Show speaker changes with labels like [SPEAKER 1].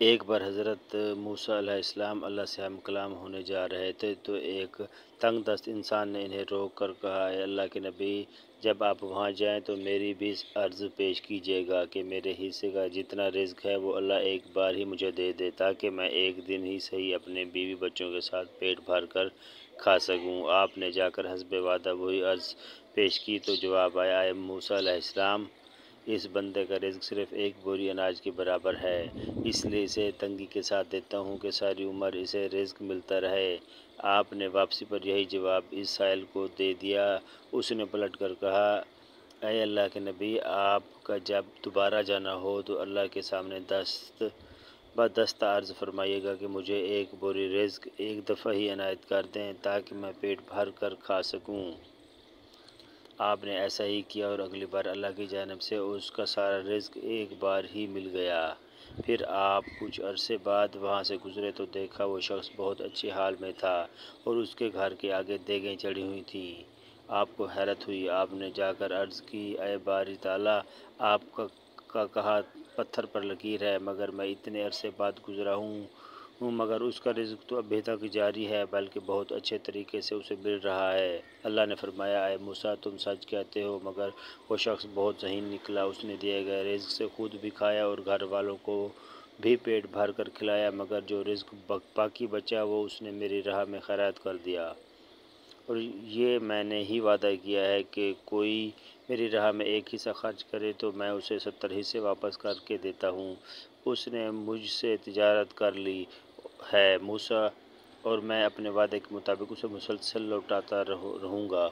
[SPEAKER 1] ایک بار حضرت موسیٰ علیہ السلام اللہ سے ہم کلام ہونے جا رہے تھے تو ایک تنگ دست انسان نے انہیں روک کر کہا، اے اللہ کے نبی، جب آپ وہاں جائیں تو میری بھی عرض پیش کیجیے گا کہ میرے حصے کا جتنا رزق ہے وہ اللہ ایک بار ہی مجھے دے دے تاکہ میں ایک دن ہی صحیح اپنے بیوی بچوں کے ساتھ پیٹ بھر کر کھا سکوں۔ آپ نے جا کر حسب وعدہ وہی عرض پیش کی تو جواب آیا، اے موسیٰ علیہ السلام، اس بندے کا رزق صرف ایک بوری اناج کے برابر ہے، اس لیے اسے تنگی کے ساتھ دیتا ہوں کہ ساری عمر اسے رزق ملتا رہے۔ آپ نے واپسی پر یہی جواب اس سائل کو دے دیا۔ اس نے پلٹ کر کہا، اے اللہ کے نبی، آپ کا جب دوبارہ جانا ہو تو اللہ کے سامنے دست بدست عرض فرمائیے گا کہ مجھے ایک بوری رزق ایک دفعہ ہی عنایت کر دیں تاکہ میں پیٹ بھر کر کھا سکوں۔ آپ نے ایسا ہی کیا اور اگلی بار اللہ کی جانب سے اس کا سارا رزق ایک بار ہی مل گیا۔ پھر آپ کچھ عرصے بعد وہاں سے گزرے تو دیکھا وہ شخص بہت اچھے حال میں تھا اور اس کے گھر کے آگے دیگیں چڑھی ہوئی تھیں۔ آپ کو حیرت ہوئی۔ آپ نے جا کر عرض کی، اے باری تعالیٰ، آپ کا کہا پتھر پر لکیر ہے، مگر میں اتنے عرصے بعد گزرا ہوں مگر اس کا رزق تو ابھی تک جاری ہے بلکہ بہت اچھے طریقے سے اسے مل رہا ہے۔ اللہ نے فرمایا، اے موسیٰ، تم سچ کہتے ہو، مگر وہ شخص بہت ذہین نکلا۔ اس نے دیے گئے رزق سے خود بھی کھایا اور گھر والوں کو بھی پیٹ بھر کر کھلایا، مگر جو رزق باقی بچا وہ اس نے میری راہ میں خیرات کر دیا، اور یہ میں نے ہی وعدہ کیا ہے کہ کوئی میری راہ میں ایک حصہ خرچ کرے تو میں اسے 70 حصے واپس کر کے دیتا ہوں۔ اس نے مجھ سے تجارت کر لی ہے موسیٰ، اور میں اپنے وعدے کے مطابق اسے مسلسل لوٹاتا رہوں گا۔